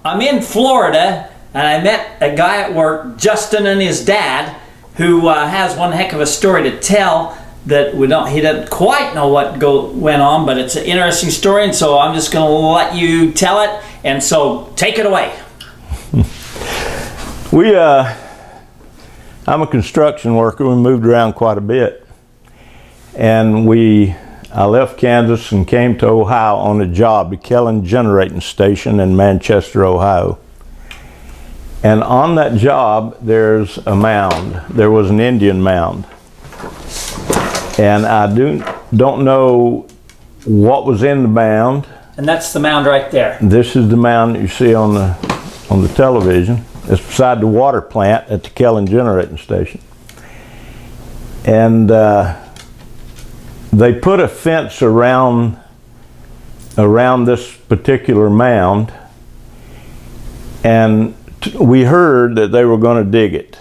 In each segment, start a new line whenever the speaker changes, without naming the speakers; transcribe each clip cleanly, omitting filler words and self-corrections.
I'm in Florida, and I met a guy at work, Justin and his dad, who has one heck of a story to tell that he doesn't quite know what went on, but it's an interesting story, and so I'm just going to let you tell it, and so take it away.
I'm a construction worker. We moved around quite a bit, and I left Kansas and came to Ohio on a job at Kellen Generating Station in Manchester, Ohio. And on that job, there's a mound. There was an Indian mound. And I don't know what was in the mound.
And that's the mound right there.
This is the mound that you see on the television. It's beside the water plant at the Kellen Generating Station. And they put a fence around this particular mound, and we heard that they were going to dig it.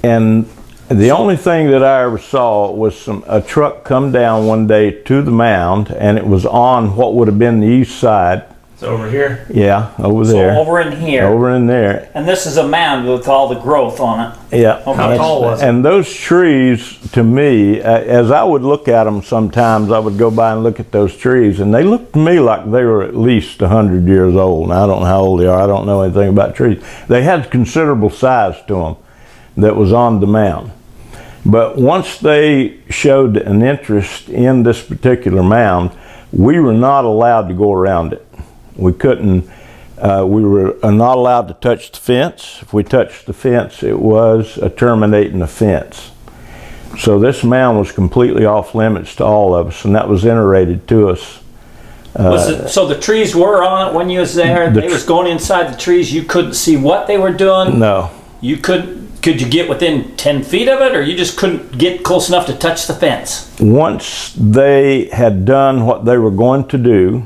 And the only thing that I ever saw was a truck come down one day to the mound, and it was on what would have been the east side.
So over here?
Yeah, over there.
So over in here.
Over in there.
And this is a mound with all the growth on it.
Yeah.
Okay.
How tall was it?
And those trees, to me, as I would look at them sometimes, I would go by and look at those trees, and they looked to me like they were at least 100 years old. Now, I don't know how old they are. I don't know anything about trees. They had considerable size to them that was on the mound. But once they showed an interest in this particular mound, we were not allowed to go around it. We couldn't, we were not allowed to touch the fence. If we touched the fence, it was a terminating offense. So this mound was completely off limits to all of us, and that was iterated to us.
So the trees were on it when you was there? They was going inside the trees. You couldn't see what they were doing?
No.
You couldn't? Could you get within 10 feet of it, or you just couldn't get close enough to touch the fence?
Once they had done what they were going to do,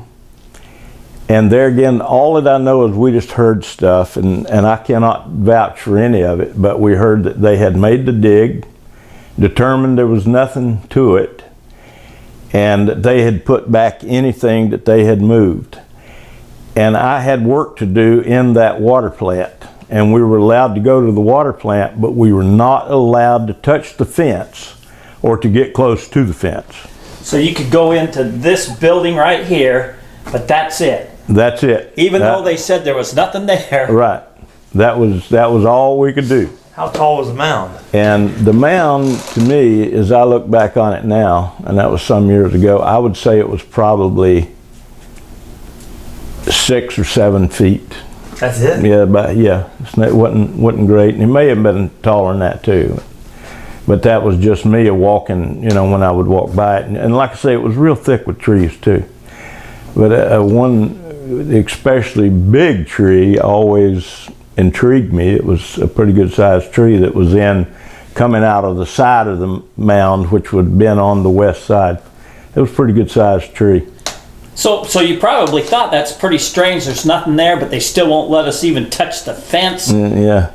and there again, all that I know is we just heard stuff, and I cannot vouch for any of it, but we heard that they had made the dig, determined there was nothing to it, and they had put back anything that they had moved. And I had work to do in that water plant, and we were allowed to go to the water plant, but we were not allowed to touch the fence or to get close to the fence.
So you could go into this building right here, but that's it?
That's it.
Even though they said there was nothing there?
Right. That was all we could do.
How tall was the mound?
And the mound, to me, as I look back on it now, and that was some years ago, I would say it was probably 6 or 7 feet.
That's it?
Yeah, but yeah, it wasn't great, and it may have been taller than that too. But that was just me walking, when I would walk by it, and like I say, it was real thick with trees too. But one especially big tree always intrigued me. It was a pretty good sized tree that was coming out of the side of the mound, which would have been on the west side. It was a pretty good sized tree.
So you probably thought that's pretty strange, there's nothing there, but they still won't let us even touch the fence?
Yeah.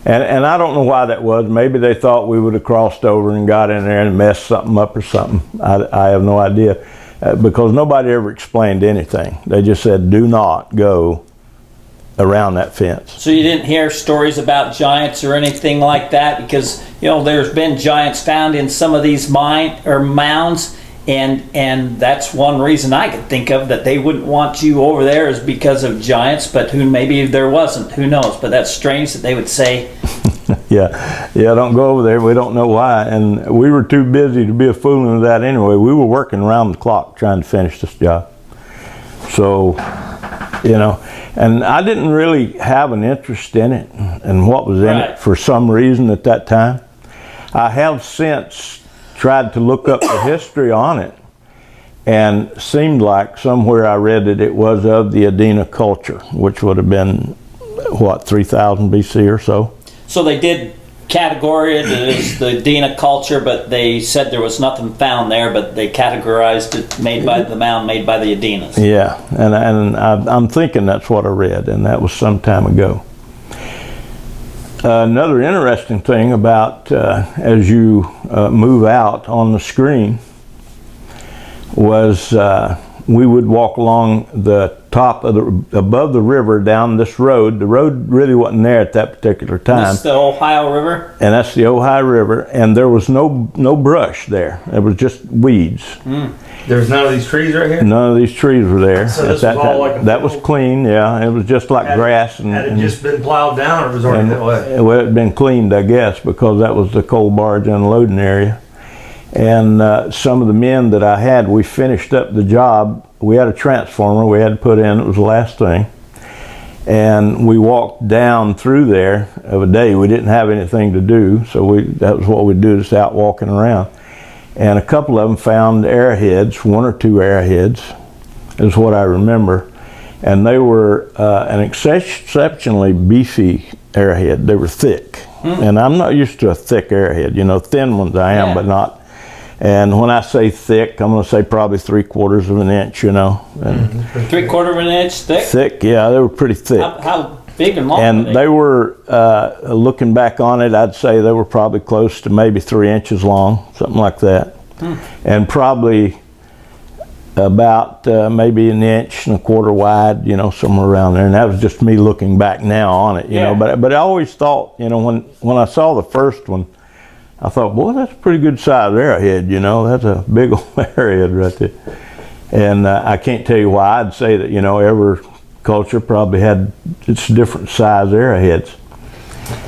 And I don't know why that was. Maybe they thought we would have crossed over and got in there and messed something up or something. I have no idea. Because nobody ever explained anything. They just said, do not go around that fence.
So you didn't hear stories about giants or anything like that? Because, there's been giants found in some of these mounds, and that's one reason I could think of that they wouldn't want you over there is because of giants, but maybe there wasn't, who knows? But that's strange that they would say.
Yeah, don't go over there. We don't know why. And we were too busy to be a fooling with that anyway. We were working around the clock trying to finish this job. So, and I didn't really have an interest in it and what was in it for some reason at that time. I have since tried to look up the history on it, and seemed like somewhere I read that it was of the Adena culture, which would have been, 3000 BC or so.
So they did categorize it as the Adena culture, but they said there was nothing found there, but they categorized it made by the mound made by the Adenas.
Yeah, and I'm thinking that's what I read, and that was some time ago. Another interesting thing about as you move out on the screen was we would walk along the top of above the river down this road. The road really wasn't there at that particular time.
That's the Ohio River?
And that's the Ohio River, and there was no brush there. It was just weeds.
There was none of these trees right here?
None of these trees were there.
So this was all like a
that was
field?
clean, yeah. It was just like grass.
Had it just been plowed down, or it was already that way?
Well, it had been cleaned, I guess, because that was the coal barge unloading area. And some of the men that I had, we finished up the job. We had a transformer we had to put in. It was the last thing. And we walked down through there of a day. We didn't have anything to do, so that was what we'd do, just out walking around. And a couple of them found arrowheads, 1 or 2 arrowheads, is what I remember. And they were an exceptionally beefy arrowhead. They were thick. And I'm not used to a thick arrowhead. You know, thin ones I am, but not. And when I say thick, I'm going to say probably 3/4 of an inch, you know. And
3/4 of an inch thick?
thick, yeah, they were pretty thick.
How big and long
And
were
they were, looking back on it, I'd say they were probably close to maybe 3 inches long, something like that. And probably about maybe 1.25 inches wide, you know, somewhere around there. And that was just me looking back now on it, you know. But I always thought, you know, when I saw the first one, I thought, boy, that's a pretty good size arrowhead, you know. That's a big old arrowhead right there. And I can't tell you why. I'd say that, you know, every culture probably had its different size arrowheads.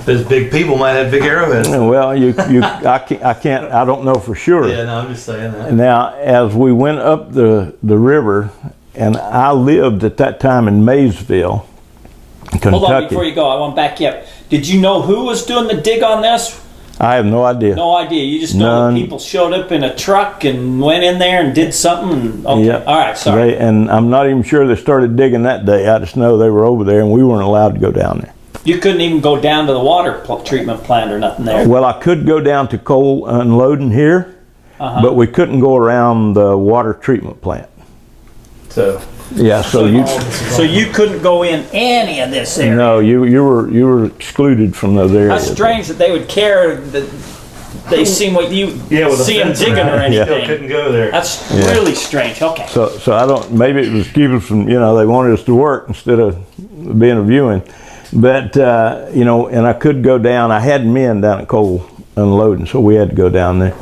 Those big people might have big arrowheads.
Well, I can't, I don't know for sure.
Yeah, no, I'm just saying that.
Now, as we went up the river, and I lived at that time in Maysville, Kentucky.
Hold on, before you go, I want to back you up. Did you know who was doing the dig on this?
I have no idea.
No idea. You just know that people showed up in a truck and went in there and did something. Okay.
Yep.
All right, sorry.
And I'm not even sure they started digging that day. I just know they were over there, and we weren't allowed to go down there.
You couldn't even go down to the water treatment plant or nothing there.
Well, I could go down to coal unloading here, but we couldn't go around the water treatment plant.
So
Yeah, so
you couldn't go in any of this area.
No, you were excluded from those areas.
How strange that they would care that they seem what you see them digging or anything.
Still couldn't go there.
That's really strange. Okay.
So I don't. Maybe it was keeping us from. You know, they wanted us to work instead of being a viewing. But you know, and I could go down. I had men down at coal unloading, so we had to go down there.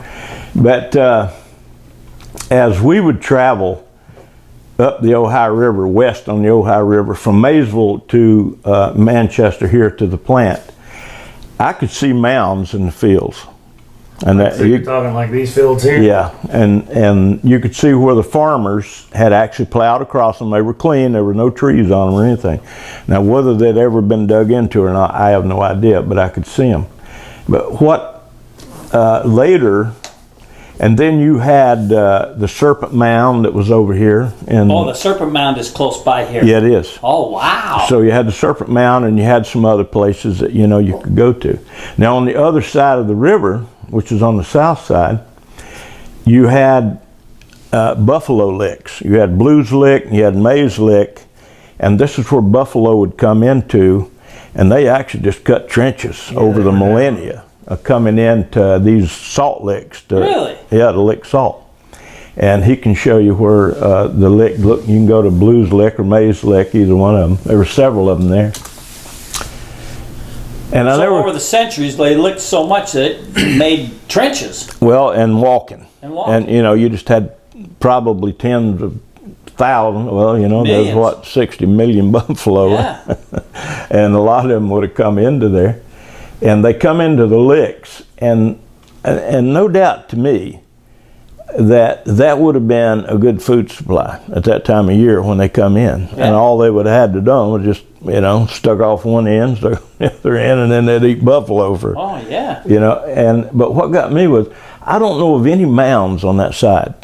But as we would travel up the Ohio River, west on the Ohio River, from Maysville to Manchester here to the plant, I could see mounds in the fields. And
So you're talking like these fields here?
Yeah, and you could see where the farmers had actually plowed across them. They were clean. There were no trees on them or anything. Now, whether they'd ever been dug into or not, I have no idea, but I could see them. But what later, and then you had the Serpent Mound that was over here.
Oh, the Serpent Mound is close by here.
Yeah, it is.
Oh, wow.
So you had the Serpent Mound, and you had some other places that, you know, you could go to. Now, on the other side of the river, which is on the south side, you had buffalo licks. You had Blues Lick, and you had Mays Lick, and this is where buffalo would come into, and they actually just cut trenches over the millennia, coming into these salt licks.
Really?
Yeah, to lick salt. And he can show you where the lick, look, you can go to Blues Lick or Mays Lick, either one of them. There were several of them there. And
so over the centuries, they licked so much that it made trenches.
Well, and walking.
And
you know, you just had probably tens of thousands. Well, you know,
Millions.
there's what, 60 million buffalo.
Yeah.
And a lot of them would have come into there. And they come into the licks. And no doubt to me that would have been a good food supply at that time of year when they come in.
Yeah.
And all they would have had to done was just, you know, stuck off one end, stuck the other end, and then they'd eat buffalo for,
Oh, yeah.
you know. But what got me was, I don't know of any mounds on that side.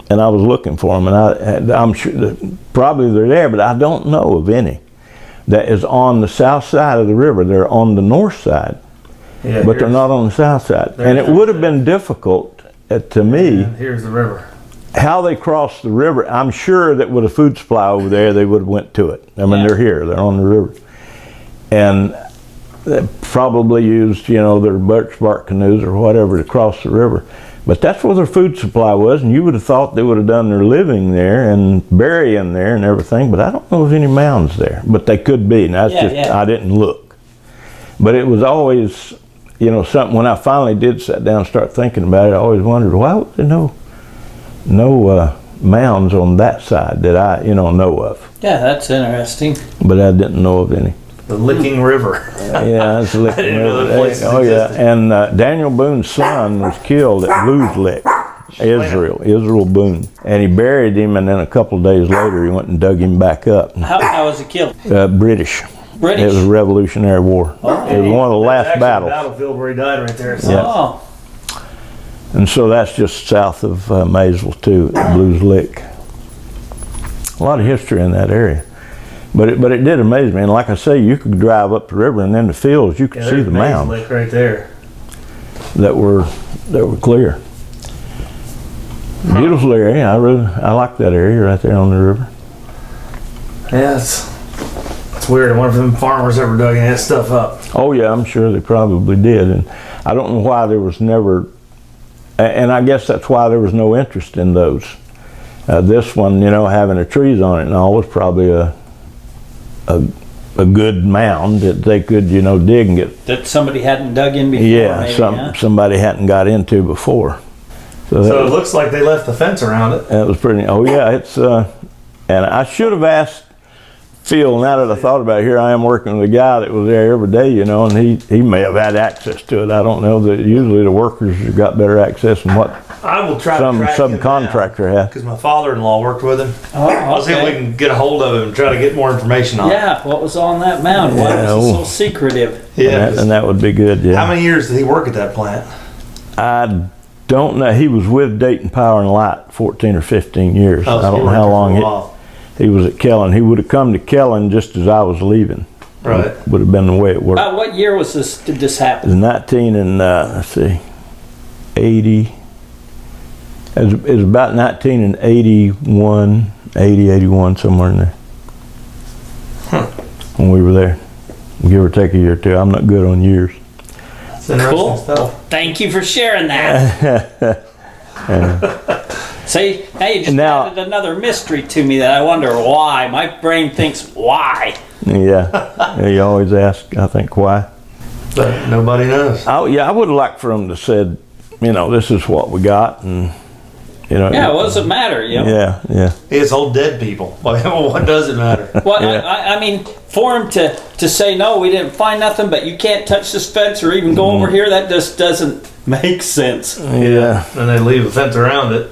And I was looking for them, and I'm sure that probably they're there, but I don't know of any that is on the south side of the river. They're on the north side, but they're not on the south side. And it would have been difficult to me.
Here's the river.
How they crossed the river, I'm sure that with a food supply over there, they would have went to it. I mean, they're here, they're on the river. And probably used, their birch bark canoes or whatever to cross the river. But that's where their food supply was, and you would have thought they would have done their living there and burying there and everything, but I don't know of any mounds there. But they could be, and that's I didn't look. But it was always, something, when I finally did sit down and start thinking about it, I always wondered, why was there no mounds on that side that I, know of?
Yeah, that's interesting.
But I didn't know of any.
The Licking River.
Yeah, that's a Licking
didn't know
River.
the place
Oh yeah,
existed.
and Daniel Boone's son was killed at Blues Lick, Israel Boone, and he buried him, and then a couple of days later he went and dug him back up.
How was it killed?
British.
British?
It was a Revolutionary War.
Oh.
It was one of the last
Actually,
battles.
The battlefield where he died right there. So.
Yeah.
Oh,
And so that's just south of Maysville too, at Blues Lick. A lot of history in that area. But it did amaze me, and like I say, you could drive up the river, and in the fields you could see
there's
the
Mays
mounds
Lick right there.
that were clear. Beautiful area. I like that area right there on the river.
Yeah, it's weird. I wonder if them farmers ever dug any of that stuff up.
Oh yeah, I'm sure they probably did, and I don't know why there was never. And I guess that's why there was no interest in those. This one, having the trees on it and all, was probably a good mound that they could, dig and get.
that somebody hadn't dug in before.
Yeah,
maybe,
somebody hadn't got into before.
So it looks like they left the fence around it.
That was pretty. Oh yeah, it's. And I should have asked Phil. Now that I thought about it, here I am working with a guy that was there every day, and he may have had access to it. I don't know. That usually the workers have got better access than what
I will try
some
to track
subcontractor has.
because my father-in-law worked with him.
Oh,
I'll see if we can get a hold of him and try to get more information on it.
Yeah, what was on that mound? Why was it so secretive?
Yeah.
And that would be good. Yeah.
How many years did he work at that plant?
I don't know. He was with Dayton Power and Light 14 or 15 years.
Oh, so
I don't
he
know how
worked
long
there for a while.
he was at Kellen. He would have come to Kellen just as I was leaving.
Right.
Would have been the way it worked.
About what year was this? Did this
It
happen?
was 19 and let's see, 80. It was about 19 and 81, 81, somewhere in there. When we were there, give or take a year or two. I'm not good on years.
It's interesting
Cool.
stuff.
Thank you for sharing that. See, now you just
Now-
added another mystery to me that I wonder why. My brain thinks why.
Yeah, you always ask. I think why.
But nobody knows.
I would have liked for them to said, this is what we got, and
Yeah, what does it matter?
Yeah.
It's old dead people. Well, what does it matter?
Well,
Yeah.
I mean, for him to say no, we didn't find nothing, but you can't touch this fence or even go over here. That just doesn't make sense.
Yeah.
And they leave a fence around it.